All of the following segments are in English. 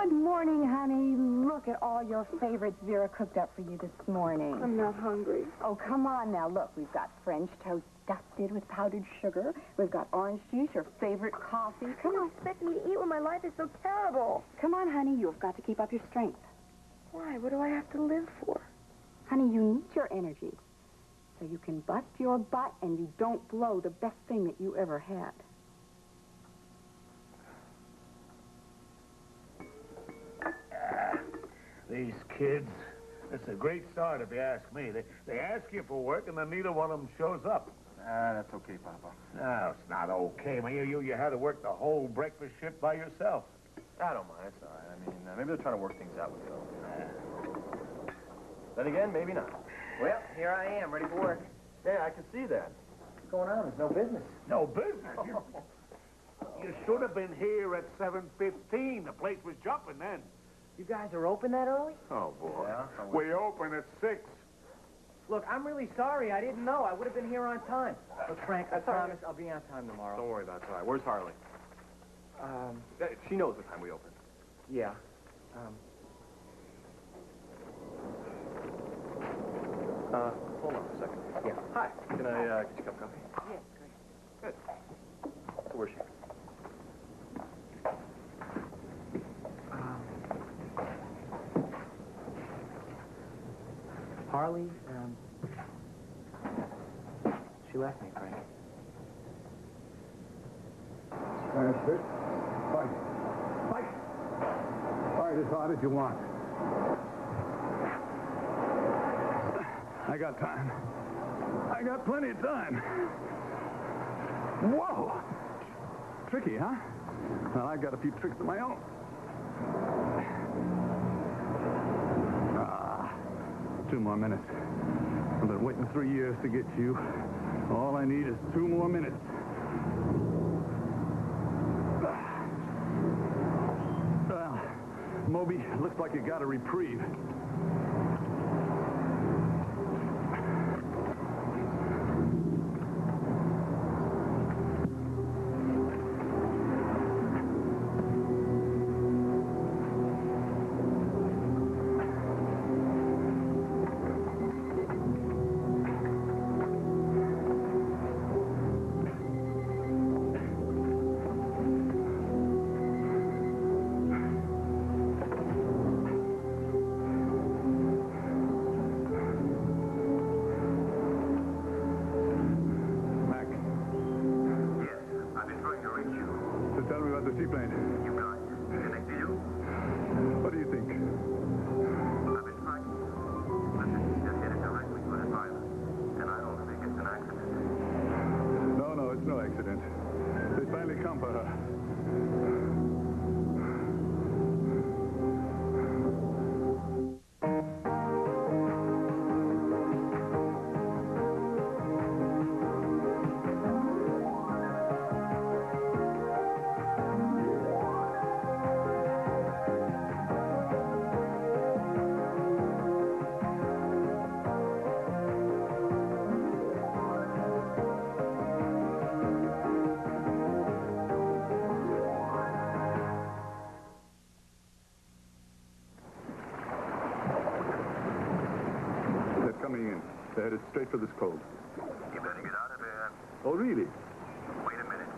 Good morning, honey. Look at all your favorites Vera cooked up for you this morning. I'm not hungry. Oh, come on now. Look, we've got French toast dusted with powdered sugar. We've got orange juice, your favorite coffee. Come on. Expect me to eat when my life is so terrible. Come on, honey. You've got to keep up your strength. Why? What do I have to live for? Honey, you need your energy so you can bust your butt and you don't blow the best thing that you ever had. These kids, it's a great start if you ask me. They ask you for work and then neither one of them shows up. That's okay, Papa. No, it's not okay, man. You had to work the whole breakfast shift by yourself. I don't mind. It's all right. I mean, maybe they're trying to work things out with Phil. Then again, maybe not. Well, here I am, ready for work. Yeah, I can see that. What's going on? There's no business. No business? You should have been here at 7:15. The place was jumping then. You guys are open that early? Oh, boy. Yeah? We open at 6. Look, I'm really sorry. I didn't know. I would have been here on time. Look, Frank, I promise I'll be on time tomorrow. Don't worry about it. It's all right. Where's Harley? She knows what time we open. Yeah. Hold on a second. Yeah. Hi. Can I get you a cup of coffee? Yeah, great. Good. So where's she? Harley, she left me, Frank. That's it. Fight. Fight! Fight as hard as you want. I got time. I got plenty of time. Whoa! Tricky, huh? Well, I've got a few tricks of my own. 2 more minutes. I've been waiting 3 years to get you. All I need is 2 more minutes. Well, Moby, looks like you got a reprieve. They finally come for her. Coming in. They're headed straight for this cove. You better get out of there. Oh, really? Wait a minute.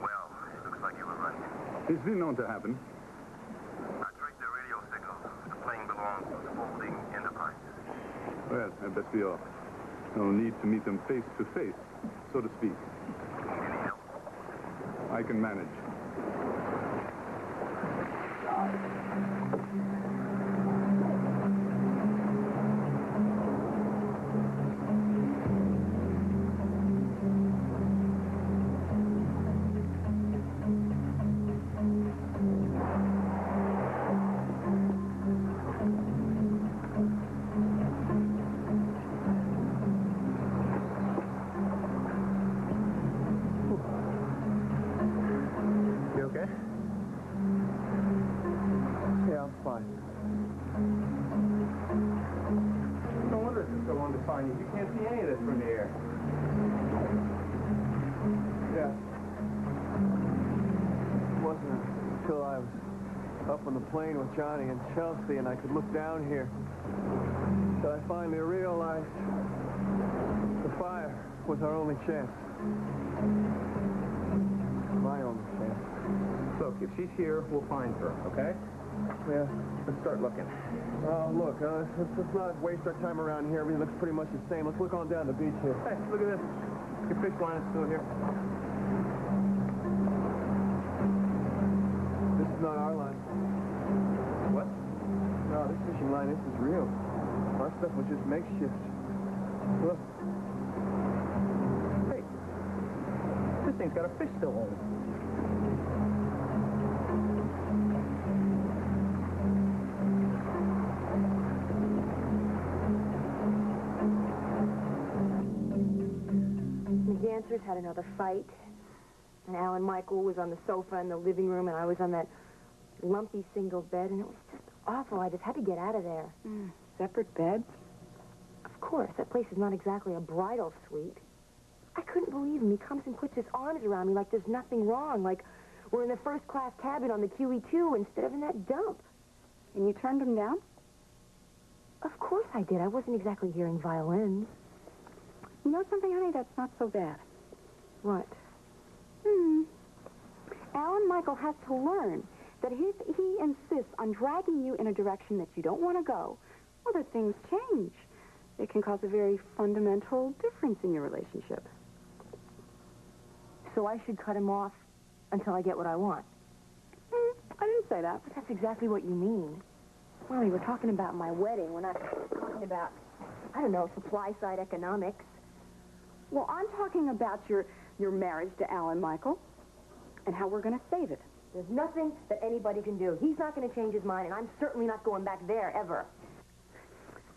Well, it looks like you were right. It's been known to happen. I traced their radio signal. The plane belongs to the Folding Enterprises. Well, that best be all. No need to meet them face to face, so to speak. Any help? I can manage. You can't see any of this from the air. Yeah. It wasn't until I was up on the plane with Johnny and Chelsea, and I could look down here. So I finally realized the fire was our only chance. My only chance. Look, if she's here, we'll find her, okay? Yeah. Let's start looking. Oh, look, let's not waste our time around here. Everything looks pretty much the same. Let's look on down the beach here. Hey, look at this. Your fish line is still here. This is not our line. What? No, this fishing line, this is real. Our stuff was just makeshift. Look. Hey, this thing's got a fish still on it. The dancers had another fight, and Alan Michael was on the sofa in the living room, and I was on that lumpy single bed, and it was just awful. I just had to get out of there. Separate beds? Of course, that place is not exactly a bridal suite. I couldn't believe him. He comes and puts his arms around me like there's nothing wrong, like we're in the first-class cabin on the QE2 instead of in that dump. And you turned him down? Of course I did. I wasn't exactly hearing violins. You know something, honey? That's not so bad. What? Alan Michael has to learn that if he insists on dragging you in a direction that you don't want to go, well, that things change. It can cause a very fundamental difference in your relationship. So I should cut him off until I get what I want? I didn't say that. But that's exactly what you mean. Molly, we're talking about my wedding. We're not talking about, I don't know, supply-side economics. Well, I'm talking about your marriage to Alan Michael and how we're going to save it. There's nothing that anybody can do. He's not going to change his mind, and I'm certainly not going back there, ever.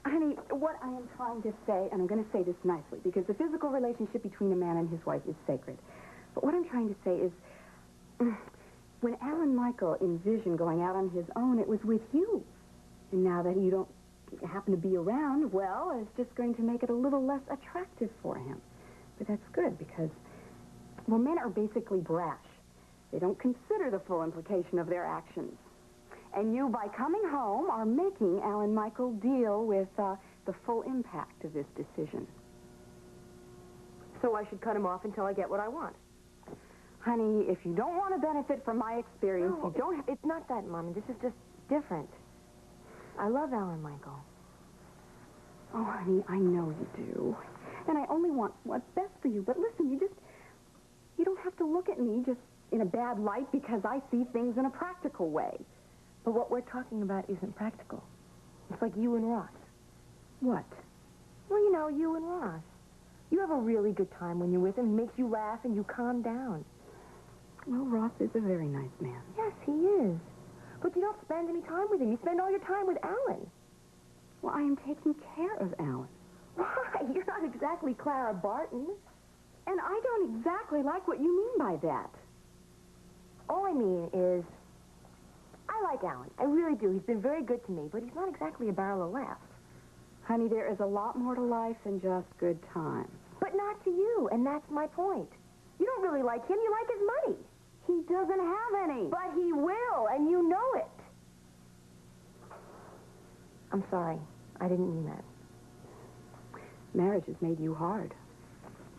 Honey, what I am trying to say, and I'm going to say this nicely, because the physical relationship between a man and his wife is sacred. But what I'm trying to say is, when Alan Michael envisioned going out on his own, it was with you. And now that you don't happen to be around, well, it's just going to make it a little less attractive for him. But that's good, because, well, men are basically brash. They don't consider the full implication of their actions. And you, by coming home, are making Alan Michael deal with the full impact of this decision. So I should cut him off until I get what I want. Honey, if you don't want to benefit from my experience, No, you don't... It's not that, Mommy. This is just different. I love Alan Michael. Oh, honey, I know you do. And I only want what's best for you. But listen, you don't have to look at me just in a bad light because I see things in a practical way. But what we're talking about isn't practical. It's like you and Ross. What? Well, you know, you and Ross. You have a really good time when you're with him. He makes you laugh and you calm down. Well, Ross is a very nice man. Yes, he is. But you don't spend any time with him. You spend all your time with Alan. Well, I am taking care of Alan. Why? You're not exactly Clara Barton. And I don't exactly like what you mean by that. All I mean is, I like Alan. I really do. He's been very good to me, but he's not exactly a barrel of laughs. Honey, there is a lot more to life than just good times. But not to you, and that's my point. You don't really like him. You like his money. He doesn't have any. But he will, and you know it. I'm sorry. I didn't mean that. Marriage has made you hard.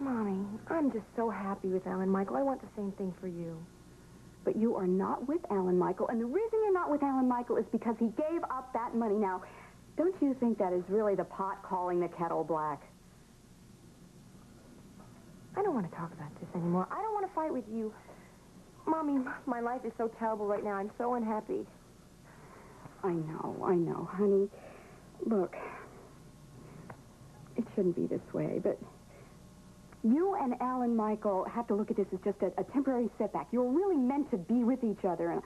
Mommy, I'm just so happy with Alan Michael. I want the same thing for you. But you are not with Alan Michael, and the reason you're not with Alan Michael is because he gave up that money. Now, don't you think that is really the pot calling the kettle black? I don't want to talk about this anymore. I don't want to fight with you. Mommy, my life is so terrible right now. I'm so unhappy. I know, honey. Look, it shouldn't be this way, but you and Alan Michael have to look at this as just a temporary setback. You're really meant to be with each other, and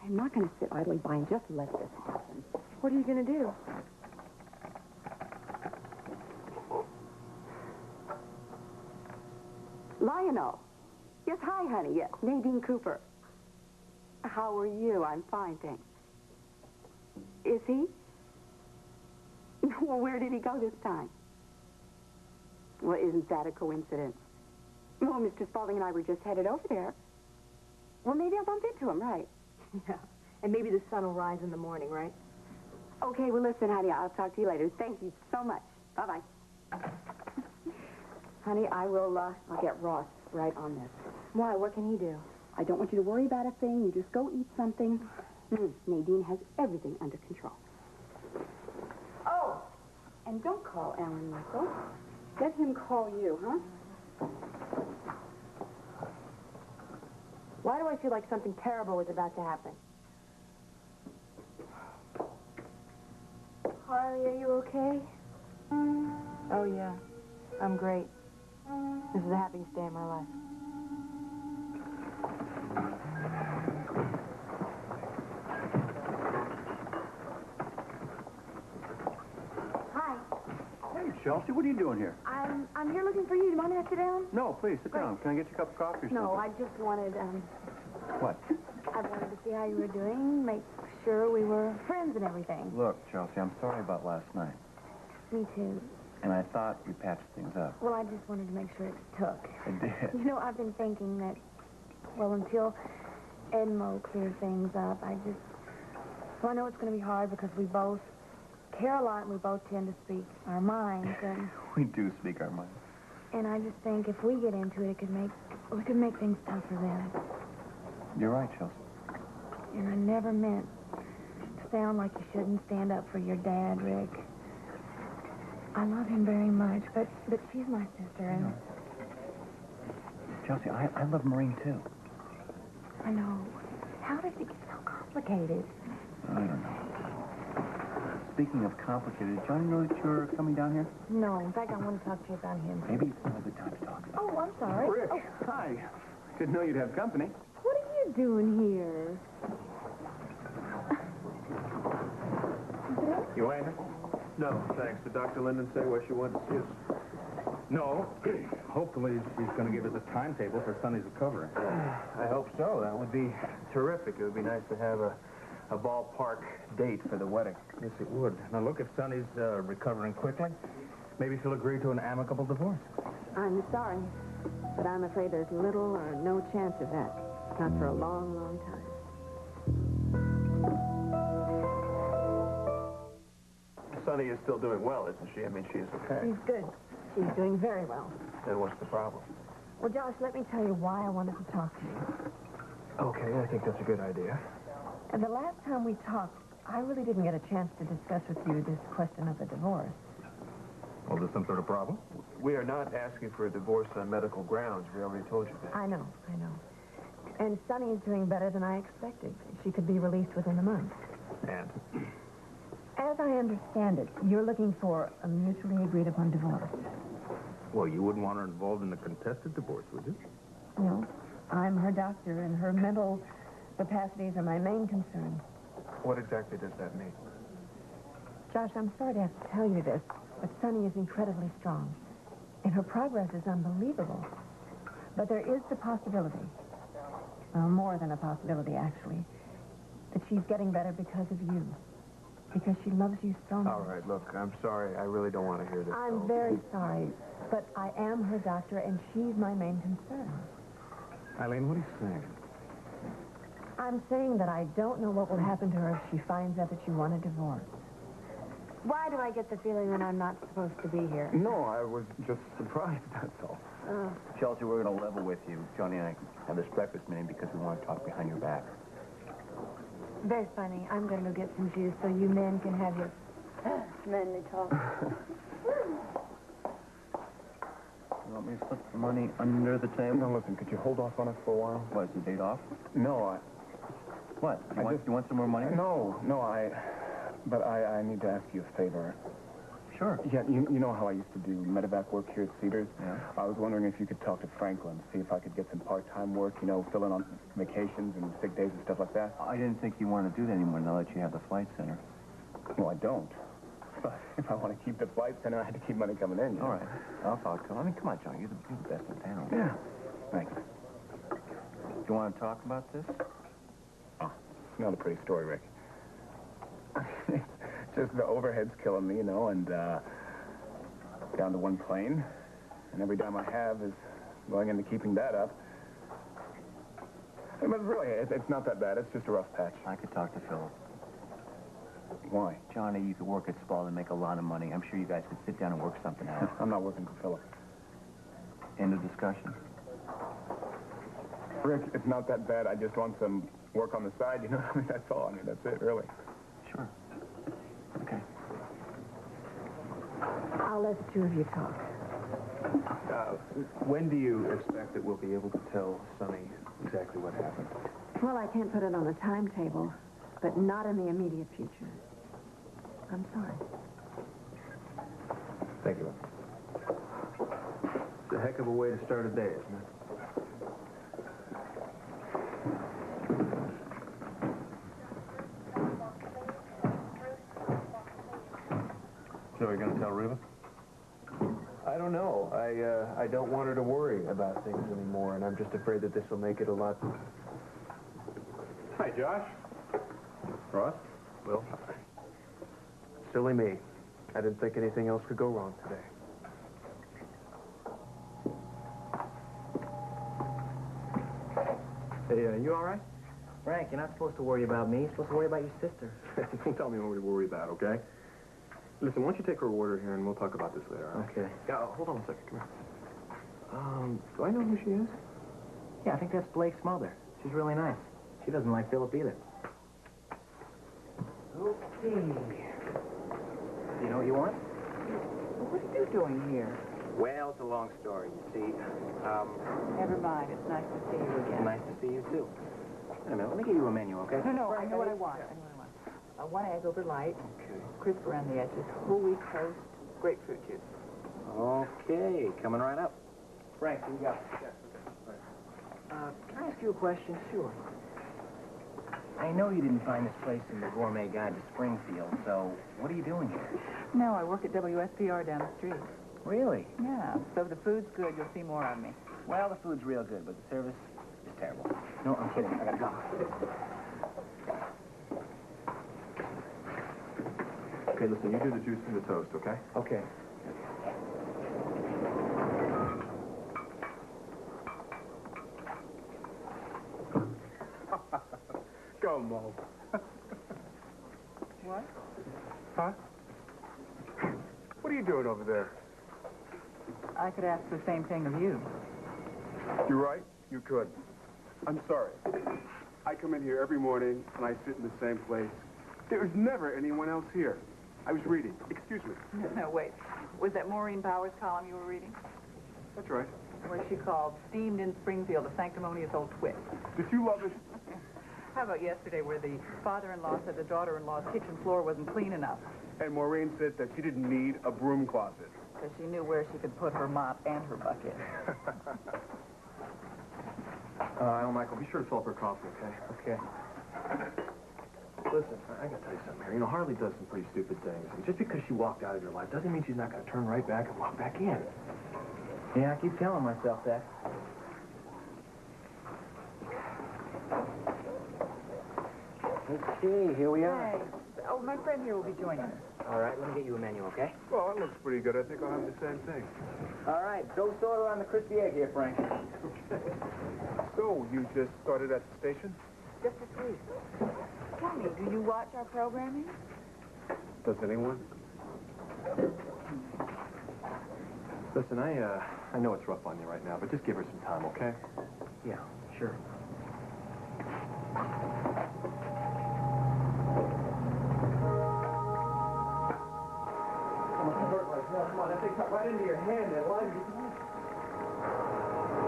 I'm not going to sit idly by and just let this happen. What are you going to do? Lionel. Yes, hi, honey. Yes, Nadine Cooper. How are you? I'm fine, thanks. Is he? Well, where did he go this time? Well, isn't that a coincidence? Well, Mr. Spaulding and I were just headed over there. Well, maybe I'll bump into him, right? Yeah. And maybe the sun will rise in the morning, right? Okay, well, listen, honey, I'll talk to you later. Thank you so much. Bye-bye. Honey, I'll get Ross right on this. Why? What can he do? I don't want you to worry about a thing. You just go eat something. Nadine has everything under control. Oh, and don't call Alan Michael. Let him call you, huh? Why do I feel like something terrible is about to happen? Harley, are you okay? Oh, yeah. I'm great. This is the happiest day of my life. Hi. Hey, Chelsea, what are you doing here? I'm here looking for you. Do you mind me to sit down? No, please, sit down. Can I get you a cup of coffee or something? No, I just wanted, What? I wanted to see how you were doing, make sure we were friends and everything. Look, Chelsea, I'm sorry about last night. Me too. And I thought we patched things up. Well, I just wanted to make sure it took. It did. You know, I've been thinking that, well, until Edmo clears things up, well, I know it's going to be hard because we both care a lot and we both tend to speak our minds, and We do speak our minds. and I just think if we get into it, we could make things tougher then. You're right, Chelsea. And I never meant to sound like you shouldn't stand up for your dad, Rick. I love him very much, but she's my sister, and Chelsea, I love Maureen, too. I know. How did it get so complicated? I don't know. Speaking of complicated, Johnny know that you're coming down here? No, in fact, I want to talk to you about him. Maybe it's not a good time to talk about Oh, I'm sorry. Rick, Oh, hi. Didn't know you'd have company. what are you doing here? You ain't? No, thanks. Did Dr. Linden say where she wanted to see us? No. Hopefully she's going to give us a timetable for Sonny's recovery. I hope so. That would be terrific. It would be nice to have a ballpark date for the wedding. Yes, it would. Now, look, if Sonny's recovering quickly, maybe she'll agree to an amicable divorce. I'm sorry, but I'm afraid there's little or no chance of that. Not for a long, long time. Sonny is still doing well, isn't she? I mean, she's okay. She's good. She's doing very well. Then what's the problem? Well, Josh, let me tell you why I wanted to talk to you. Okay, I think that's a good idea. And the last time we talked, I really didn't get a chance to discuss with you this question of the divorce. Well, there's some sort of problem? We are not asking for a divorce on medical grounds. We already told you that. I know. And Sunny is doing better than I expected. She could be released within a month. And? As I understand it, you're looking for a mutually agreed upon divorce. Well, you wouldn't want her involved in a contested divorce, would you? No. I'm her doctor, and her mental capacities are my main concern. What exactly does that mean? Josh, I'm sorry to have to tell you this, but Sunny is incredibly strong, and her progress is unbelievable. But there is the possibility, more than a possibility, actually, that she's getting better because of you. Because she loves you so much. All right, look, I'm sorry. I really don't want to hear this. I'm very sorry, but I am her doctor, and she's my main concern. Eileen, what are you saying? I'm saying that I don't know what will happen to her if she finds out that you want a divorce. Why do I get the feeling that I'm not supposed to be here? No, I was just surprised, that's all. Chelsea, we're going to level with you. Johnny and I have this breakfast meeting because we want to talk behind your back. Very funny. I'm going to go get some juice so you men can have your manly talk. You want me to slip the money under the table? Now, listen, could you hold off on us for a while? What, is the date off? No, What? You want some more money? But I need to ask you a favor. Sure. Yeah, you know how I used to do medevac work here at Cedars? Yeah. I was wondering if you could talk to Franklin, see if I could get some part-time work, fill in on vacations and sick days and stuff like that. I didn't think you wanted to do that anymore now that you have the flight center. Well, I don't. But if I want to keep the flight center, I had to keep money coming in. All right. I'll talk to him. I mean, come on, John. You're the best in town. Yeah. Thanks. Do you want to talk about this? Oh, it's not a pretty story, Rick. Just the overhead's killing me, and down to one plane. And every dime I have is going into keeping that up. But really, it's not that bad. It's just a rough patch. I could talk to Philip. Why? Johnny, you could work at Spalding and make a lot of money. I'm sure you guys could sit down and work something out. I'm not working for Philip. End of discussion. Rick, it's not that bad. I just want some work on the side, you know? I mean, that's all. I mean, that's it, really. Sure. Okay. I'll let the two of you talk. When do you expect that we'll be able to tell Sonny exactly what happened? Well, I can't put it on a timetable, but not in the immediate future. I'm sorry. Thank you. It's a heck of a way to start a day, isn't it? So you're going to tell Reba? I don't know. I don't want her to worry about things anymore, and I'm just afraid that this will make it a lot... Hi, Josh. Ross? Well, silly me. I didn't think anything else could go wrong today. Hey, you all right? Frank, you're not supposed to worry about me. You're supposed to worry about your sister. Don't tell me what we worry about, okay? Listen, why don't you take her order here, and we'll talk about this later, all right? Okay. Yeah, hold on a second. Come here. Do I know who she is? Yeah, I think that's Blake's mother. She's really nice. She doesn't like Philip either. Okay. You know what you want? What are you doing here? Well, it's a long story, you see. Never mind. It's nice to see you again. Nice to see you, too. Wait a minute, let me give you a menu, okay? No, I know what I want. I know what I want. One egg over light, Okay. crisp around the edges, whole wheat toast, grapefruit juice. Okay, coming right up. Frank, what you got? Can I ask you a question? Sure. I know you didn't find this place in the Gourmet Guide to Springfield, so what are you doing here? No, I work at WSPR down the street. Really? Yeah, so if the food's good, you'll see more of me. Well, the food's real good, but the service is terrible. No, I'm kidding. I gotta go. Okay, listen, you do the juice and the toast, okay? Okay. Go, Mo. What? Huh? What are you doing over there? I could ask the same thing of you. You're right. You could. I'm sorry. I come in here every morning, and I sit in the same place. There's never anyone else here. I was reading. Excuse me. No, wait. Was that Maureen Bauer's column you were reading? That's right. Where she called Steamed in Springfield a sanctimonious old twit. Did you love it? How about yesterday where the father-in-law said the daughter-in-law's kitchen floor wasn't clean enough? And Maureen said that she didn't need a broom closet. Because she knew where she could put her mop and her bucket. Michael, be sure to fill up her coffee, okay? Okay. Listen, I gotta tell you something here. You know, Harley does some pretty stupid things. And just because she walked out of your life doesn't mean she's not gonna turn right back and walk back in. Yeah, I keep telling myself that. Okay, here we are. Hey. Oh, my friend here will be joining us. All right, let me get you a menu, okay? Well, that looks pretty good. I think I'll have the same thing. All right, ghost order on the crispy egg here, Frank. So, you just started at the station? Just this week. Tell me, do you watch our programming? Does anyone? Listen, I know it's rough on you right now, but just give her some time, okay? Yeah, sure. Come on, that thing cut right into your hand. That line.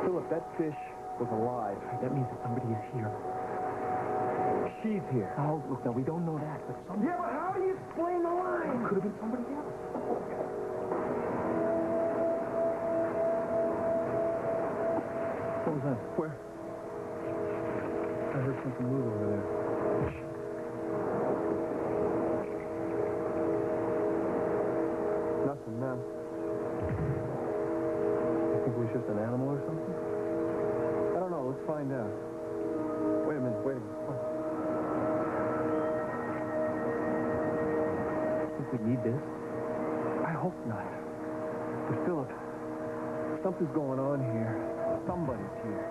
Philip, that fish was alive. That means that somebody is here. She's here. Oh, look, now, we don't know that, but somebody... Yeah, but how do you explain the line? It could have been somebody else. What was that? Where? I heard something move over there. Nothing now. You think it was just an animal or something? I don't know. Let's find out. Wait a minute. Oh. Think we need this? I hope not. But Philip, something's going on here. Somebody's here.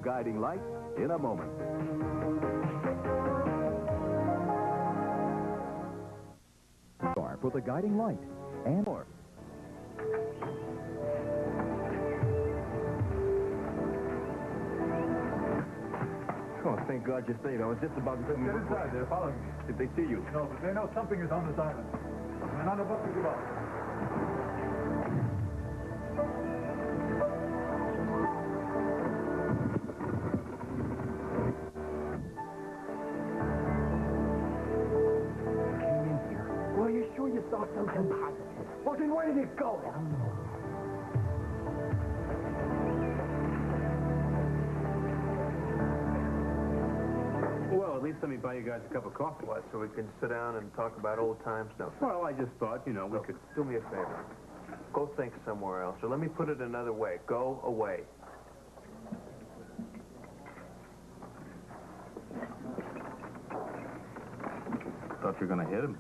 guiding light in a moment. For the guiding light and more. Oh, thank God you stayed. I was just about to... Get inside. They're following me. Did they see you? No, but they know something is on this island. They're not about to give up. Came in here. Well, you sure you saw something positive? Well, then where did it go? I don't know. Well, at least let me buy you guys a cup of coffee. What, so we can sit down and talk about old times? No. Well, I just thought, you know, we could... Do me a favor. Go think somewhere else. Or let me put it another way. Go away. Thought you were going to hit him.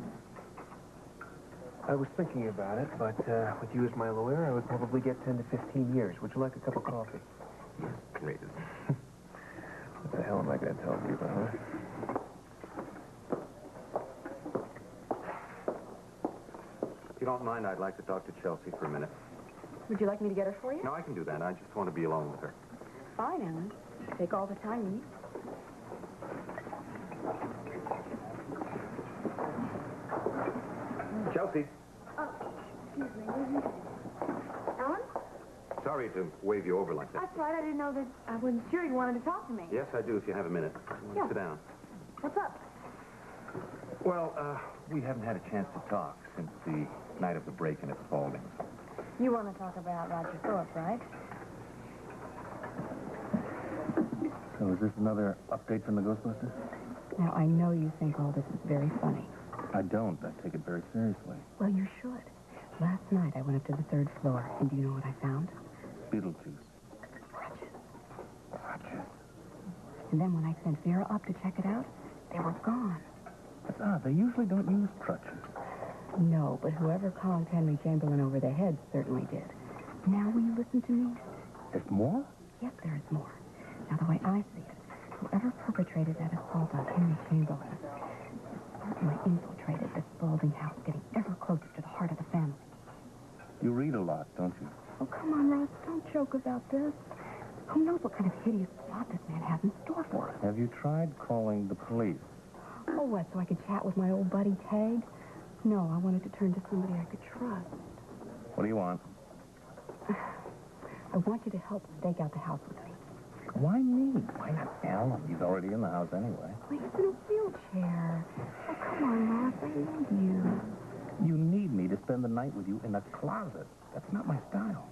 I was thinking about it, but with you as my lawyer, I would probably get 10 to 15 years. Would you like a cup of coffee? Great. What the hell am I going to tell you about, huh? If you don't mind, I'd like to talk to Chelsea for a minute. Would you like me to get her for you? No, I can do that. I just want to be alone with her. Fine, Ellen. Take all the time you need. Chelsea. Oh, excuse me. Ellen? Sorry to wave you over like that. That's right. I didn't know that. I wasn't sure you wanted to talk to me. Yes, I do, if you have a minute. Yeah. Sit down. What's up? Well, we haven't had a chance to talk since the night of the break-in at Spaulding's. You want to talk about Roger Thorpe, right? So is this another update from the Ghostbusters? Now, I know you think all this is very funny. I don't. I take it very seriously. Well, you should. Last night, I went up to the 3rd floor, and do you know what I found? Beetlejuice. Crutches. Crutches. And then when I sent Vera up to check it out, they were gone. That's odd. They usually don't use crutches. No, but whoever conned Henry Chamberlain over the head certainly did. Now, will you listen to me? There's more? Yes, there is more. Now, the way I see it, whoever perpetrated that assault on Henry Chamberlain certainly infiltrated the Spaulding house, getting ever closer to the heart of the family. You read a lot, don't you? Oh, come on, Ross, don't joke about this. Who knows what kind of hideous plot this man has in store for us? Have you tried calling the police? Oh, what, so I could chat with my old buddy Tag? No, I wanted to turn to somebody I could trust. What do you want? I want you to help stake out the house with me. Why me? Why not Alan? He's already in the house anyway. Well, he's in a wheelchair. Oh, come on, Ross, I need you. You need me to spend the night with you in a closet. That's not my style.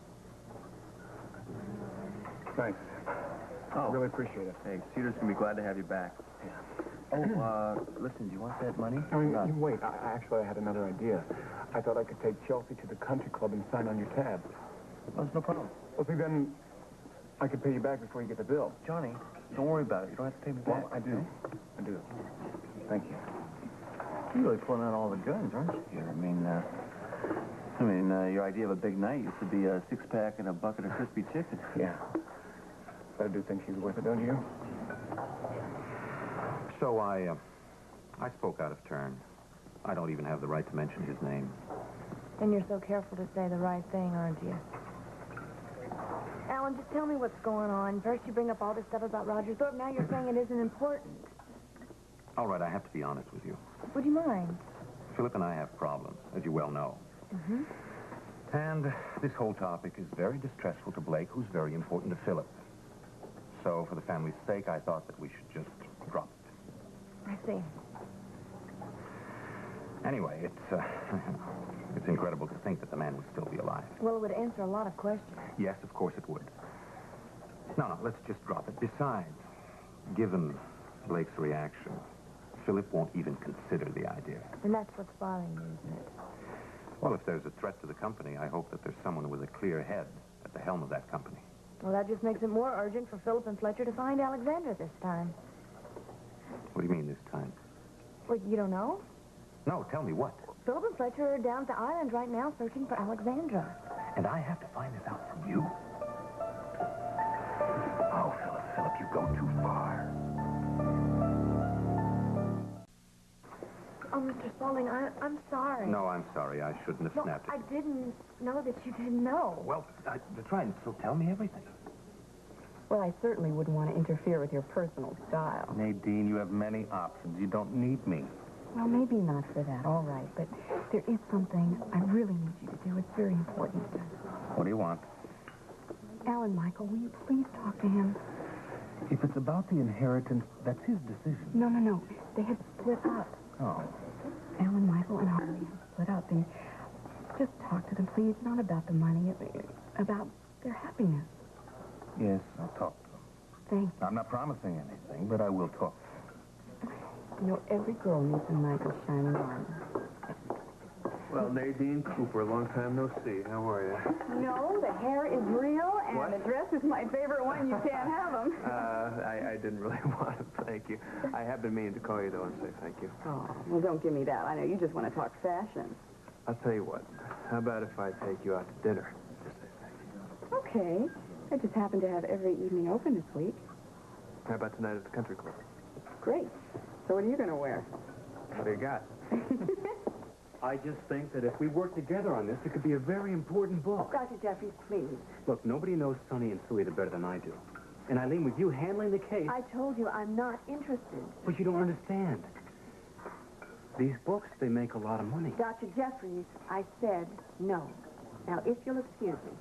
Thanks. Oh. Really appreciate it. Hey, Cedar's gonna be glad to have you back. Yeah. Oh, listen, do you want that money? I mean, wait. Actually, I had another idea. I thought I could take Chelsea to the country club and sign on your tab. Oh, there's no problem. Well, see, then I could pay you back before you get the bill. Johnny, don't worry about it. You don't have to pay me back. Well, I do. I do. Thank you. You're really pulling out all the guns, aren't you? Here, I mean, your idea of a big night used to be a six-pack and a bucket of crispy chicken. Yeah. But I do think she's worth it, don't you? So I spoke out of turn. I don't even have the right to mention his name. And you're so careful to say the right thing, aren't you? Alan, just tell me what's going on. First you bring up all this stuff about Roger Thorpe. Now you're saying it isn't important. All right, I have to be honest with you. Would you mind? Philip and I have problems, as you well know. Mm-hmm. And this whole topic is very distressful to Blake, who's very important to Philip. So, for the family's sake, I thought that we should just drop it. I see. Anyway, it's incredible to think that the man would still be alive. Well, it would answer a lot of questions. Yes, of course it would. No, let's just drop it. Besides, given Blake's reaction, Philip won't even consider the idea. And that's what's bothering you, isn't it? Well, if there's a threat to the company, I hope that there's someone with a clear head at the helm of that company. Well, that just makes it more urgent for Philip and Fletcher to find Alexandra this time. What do you mean this time? Well, you don't know? No, tell me what. Philip and Fletcher are down at the island right now searching for Alexandra. And I have to find this out from you? Oh, Philip. Philip, you go too far. Oh, Mr. Spaulding, I'm sorry. No, I'm sorry. I shouldn't have snapped I at didn't know that you didn't know. you. Well, that's right. So tell me everything. Well, I certainly wouldn't want to interfere with your personal style. Nadine, you have many options. You don't need me. Well, maybe not for that, all right. But there is something I really need you to do. It's very important. What do you want? Alan Michael, will you please talk to him? If it's about the inheritance, that's his decision. No. They had split up. Oh. Alan Michael and Harley had split up. And just talk to them, please. Not about the money, about their happiness. Yes, I'll talk to him. Thank you. I'm not promising anything, but I will talk. You know, every girl needs a knight in shining armor. Well, Nadine Cooper, long time no see. How are you? No, the hair is real, and What? the dress is my favorite one. You can't have them. I didn't really want to thank you. I have been meaning to call you, though, and say thank you. Oh, well, don't give me that. I know you just want to talk fashion. I'll tell you what. How about if I take you out to dinner? Just say thank you. Okay. I just happen to have every evening open this week. How about tonight at the country club? Great. So what are you going to wear? What do you got? I just think that if we work together on this, it could be a very important book. Dr. Jeffries, please. Look, nobody knows Sonny and Suita better than I do. And Eileen, with you handling the case... I told you I'm not interested. But you don't understand. These books, they make a lot of money. Dr. Jeffries, I said no. Now, if you'll excuse me.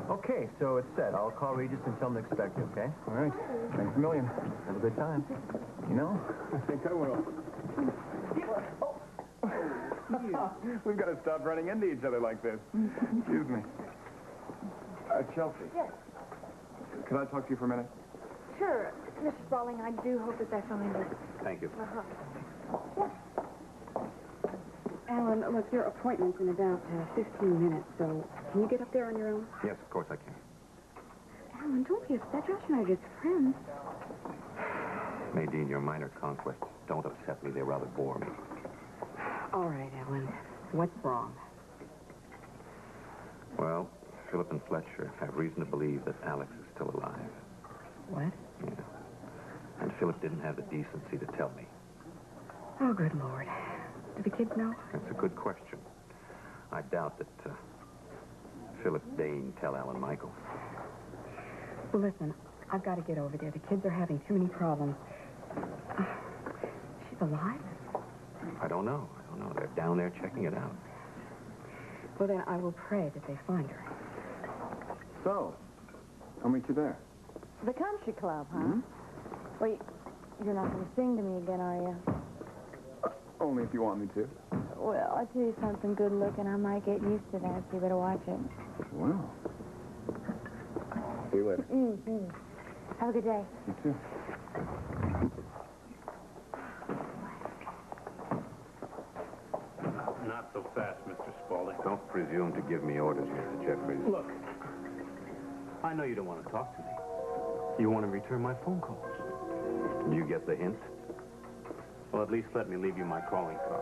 Okay, so it's set. I'll call Regis and tell him to expect you, okay? All right. Thanks a million. Have a good time. You know? I think I will. We've got to stop running into each other like this. Excuse me. Chelsea. Yes. Can I talk to you for a minute? Sure. Mr. Spaulding, I do hope that they're fine. Thank you. Alan, look, your appointment's in about 15 minutes, so can you get up there on your own? Yes, of course I can. Alan, don't be upset. Josh and I are just friends. Nadine, your minor conquests don't upset me. They rather bore me. All right, Alan. What's wrong? Well, Philip and Fletcher have reason to believe that Alex is still alive. What? Yeah. And Philip didn't have the decency to tell me. Oh, good Lord. Do the kids know? That's a good question. I doubt that Philip deigned tell Alan Michael. Well, listen, I've got to get over there. The kids are having too many problems. She's alive? I don't know. They're down there checking it out. Well, then I will pray that they find her. So, I'll meet you there. The country club, huh? Hmm? Wait, you're not going to sing to me again, are you? Only if you want me to. Well, I'll tell you something good looking. I might get used to that, so you better watch it. Well. See you later. Mm-hmm. Have a good day. You too. Not so fast, Mr. Spaulding. Don't presume to give me orders, Mr. Jeffries. Look, I know you don't want to talk to me. You want to return my phone calls. You get the hint? Well, at least let me leave you my calling card.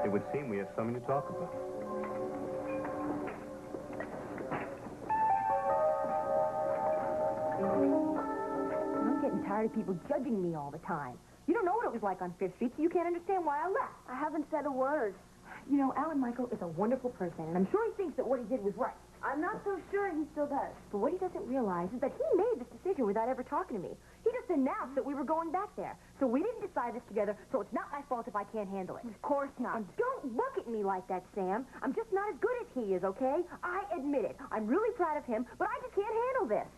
It would seem we have something to talk about. I'm getting tired of people judging me all the time. You don't know what it was like on Fifth Street, so you can't understand why I left. I haven't said a word. You know, Alan Michael is a wonderful person, and I'm sure he thinks that what he did was right. I'm not so sure he still does. But what he doesn't realize is that he made this decision without ever talking to me. He just announced that we were going back there. So we didn't decide this together, so it's not my fault if I can't handle it. Of course not. And don't look at me like that, Sam. I'm just not as good as he is, okay? I admit it. I'm really proud of him, but I just can't handle this.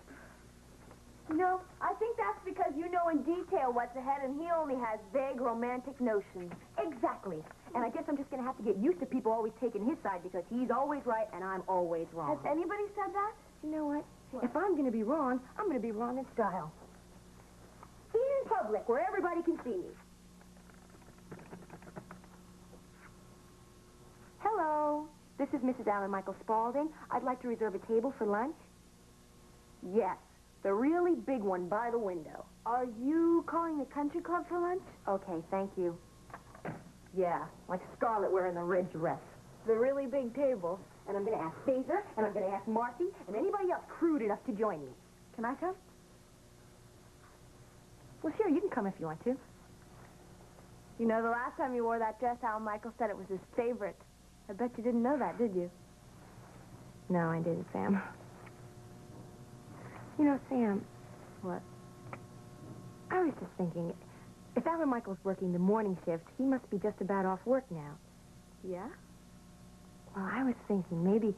No, I think that's because you know in detail what's ahead and he only has vague romantic notions. Exactly. And I guess I'm just going to have to get used to people always taking his side because he's always right and I'm always wrong. Has anybody said that? You know what? If I'm going to be wrong, I'm going to be wrong in style. In public, where everybody can see me. Hello. This is Mrs. Alan Michael Spaulding. I'd like to reserve a table for lunch. Yes. The really big one by the window. Are you calling the country club for lunch? Okay, thank you. Yeah, like Scarlett wearing the red dress. The really big table. And I'm going to ask Phaser, and I'm going to ask Marcy, and anybody else crude enough to join me. Can I come? Well, sure, you can come if you want to. You know, the last time you wore that dress, Al Michael said it was his favorite. I bet you didn't know that, did you? No, I didn't, Sam. You know, Sam. What? I was just thinking, if Alan Michael's working the morning shift, he must be just about off work now. Yeah? Well, I was thinking maybe...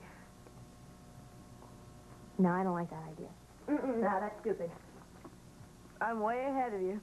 No, I don't like that idea. No, that's stupid. I'm way ahead of you.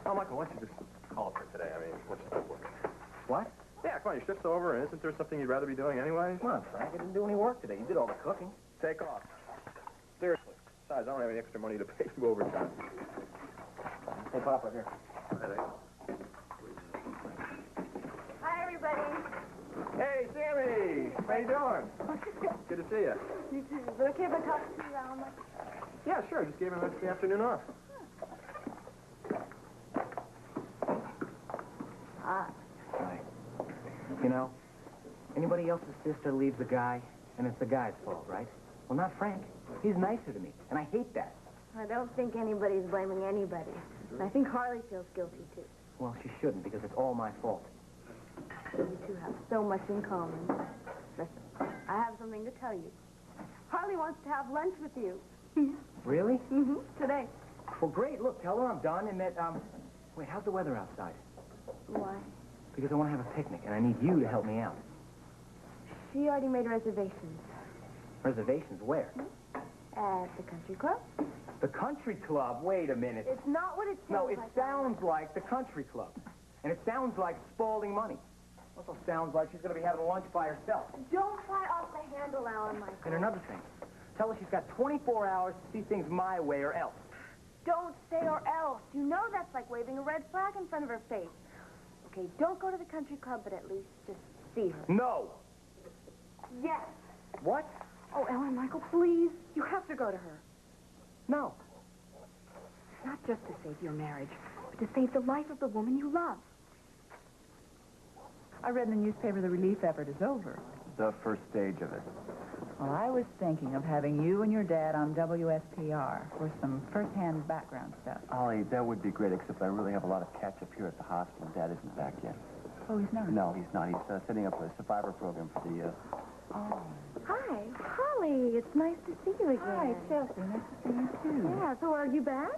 Oh, Michael, why don't you just call it for today? I mean, let's stop working. What? Yeah, come on, your shift's over, and isn't there something you'd rather be doing anyway? Come on, Frank. I didn't do any work today. You did all the cooking. Take off. Seriously. Besides, I don't have any extra money to pay you overtime. Hey, Papa, here. Hi, everybody. Hey, Sammy! How you doing? Good to see you. You too. Is it okay if I talk to you, Al Michael? Yeah, sure. I just gave him the afternoon off. Right. You know, anybody else's sister leaves a guy, and it's the guy's fault, right? Well, not Frank. He's nicer to me, and I hate that. I don't think anybody's blaming anybody. And I think Harley feels guilty, too. Well, she shouldn't, because it's all my fault. You two have so much in common. Listen, I have something to tell you. Harley wants to have lunch with you. Really? Mm-hmm. Today. Well, great. Look, tell her I'm done, and that, Wait, how's the weather outside? Why? Because I want to have a picnic, and I need you to help me out. She already made reservations. Reservations where? At the country club. The country club? Wait a minute. It's not what it sounds No, it like. sounds like the country club. And it sounds like Spalding money. Also sounds like she's going to be having lunch by herself. Don't fly off the handle, Alan Michael. And another thing, tell her she's got 24 hours to see things my way or else. Don't say or else. You know that's like waving a red flag in front of her face. Okay, don't go to the country club, but at least just see her. No. Yes. What? Oh, Ellen, Michael, please. You have to go to her. No. Not just to save your marriage, but to save the life of the woman you love. I read in the newspaper the relief effort is over. The first stage of it. Well, I was thinking of having you and your dad on WSPR for some first-hand background stuff. Ollie, that would be great, except I really have a lot of catch-up here at the hospital. Dad isn't back yet. Oh, he's not? No, he's not. He's setting up a survivor program for the, Oh. Hi, Holly. It's nice to see you again. Hi, Chelsea. Nice to see you, too. Yeah, so are you back?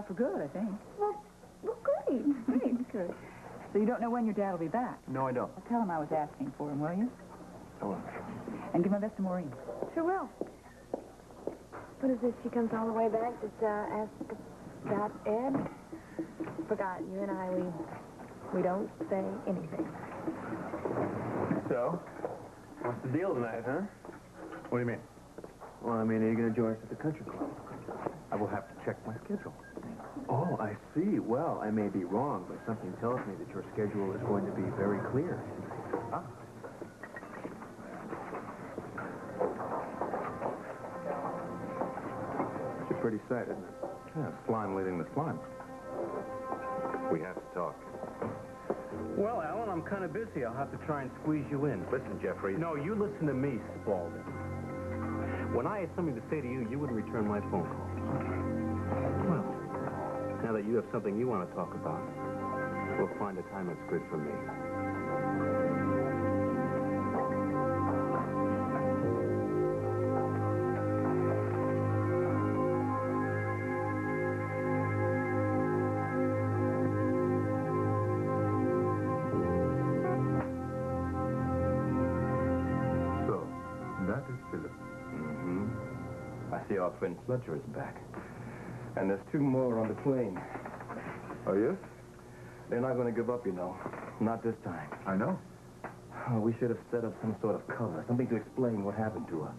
For good, I think. Well, great. Great, good. So you don't know when your dad will be back? No, I don't. Well, tell him I was asking for him, will you? Oh, well. And give my best to Maureen. Sure will. What is this? She comes all the way back to ask about Ed? Forgot, you and I, we don't say anything. So, what's the deal tonight, huh? What do you mean? Well, I mean, are you going to join us at the country club? I will have to check my schedule. Oh, I see. Well, I may be wrong, but something tells me that your schedule is going to be very clear. Ah. It's a pretty sight, isn't it? Yeah, slime leading the slime. We have to talk. Well, Alan, I'm kind of busy. I'll have to try and squeeze you in. Listen, Jeffrey. No, you listen to me, Spaulding. When I had something to say to you, you wouldn't return my phone call. Well, now that you have something you want to talk about, we'll find a time that's good for me. So, that is Philip. I see our twin Fletcher is back. And there's two more on the plane. Oh, yes? They're not going to give up, you know. Not this time. I know. Oh, we should have set up some sort of cover, something to explain what happened to her.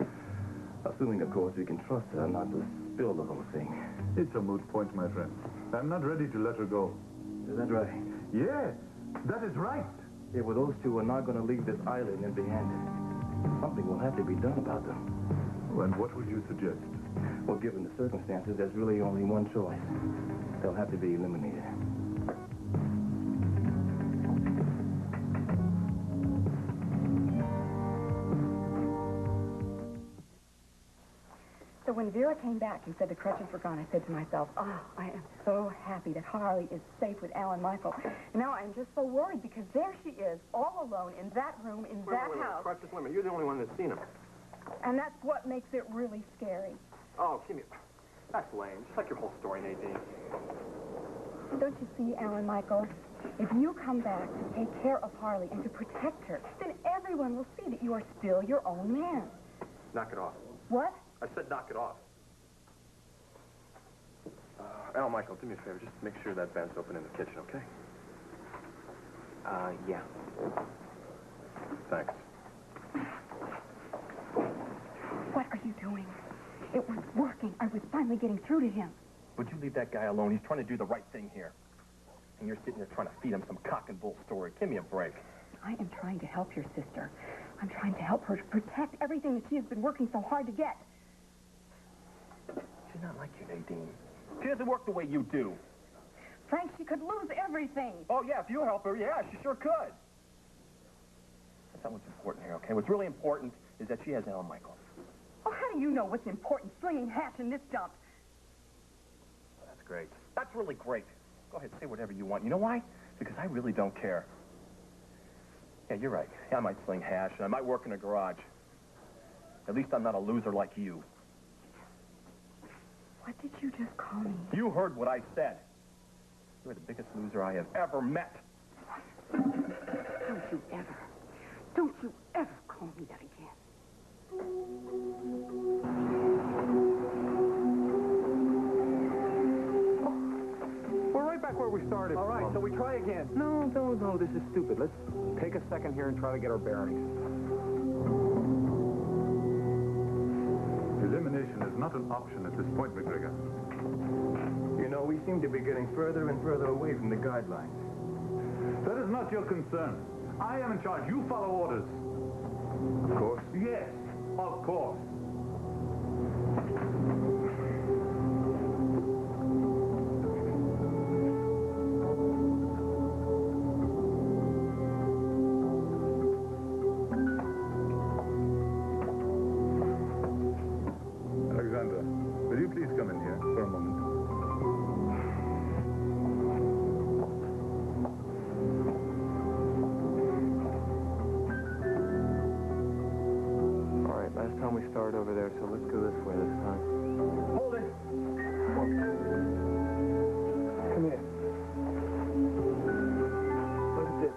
Assuming, of course, we can trust her not to spill the whole thing. It's a moot point, my friend. I'm not ready to let her go. Is that right? Yeah, that is right. Yeah, well, those two are not going to leave this island empty-handed. Something will have to be done about them. And what would you suggest? Well, given the circumstances, there's really only one choice. They'll have to be eliminated. So when Vera came back and said the crutches were gone, I said to myself, oh, I am so happy that Harley is safe with Alan Michael. And now I'm just so worried because there she is, all alone in that room, in that house. Crutches, wait a minute. You're the only one that's seen him. And that's what makes it really scary. Oh, Kimmy, that's lame. Just like your whole story, Nadine. Don't you see, Alan Michael? If you come back to take care of Harley and to protect her, then everyone will see that you are still your own man. Knock it off. What? I said knock it off. Al, Michael, do me a favor. Just make sure that vent's open in the kitchen, okay? Yeah. Thanks. What are you doing? It was working. I was finally getting through to him. Would you leave that guy alone? He's trying to do the right thing here. And you're sitting there trying to feed him some cock and bull story. Give me a break. I am trying to help your sister. I'm trying to help her to protect everything that she has been working so hard to get. She's not like you, Nadine. She doesn't work the way you do. Frank, she could lose everything. Oh, yeah, if you help her, yeah, she sure could. That's not what's important here, okay? What's really important is that she has Alan Michael. Oh, how do you know what's important, slinging hatch in this dump? That's great. That's really great. Go ahead, say whatever you want. You know why? Because I really don't care. Yeah, you're right. Yeah, I might sling hash, and I might work in a garage. At least I'm not a loser like you. What did you just call me? You heard what I said. You're the biggest loser I have ever met. Don't you ever call me that again. We're right back where we started. All right, so we try again. No, this is stupid. Let's take a second here and try to get our bearings. Elimination is not an option at this point, McGregor. You know, we seem to be getting further and further away from the guidelines. That is not your concern. I am in charge. You follow orders. Of course. Yes, of course. Alexandra, will you please come in here for a moment? All right, last time we started over there, so let's go this way this time. Hold it. Come here. Look at this.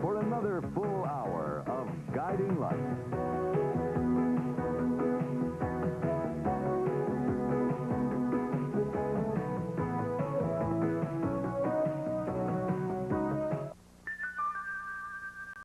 for another full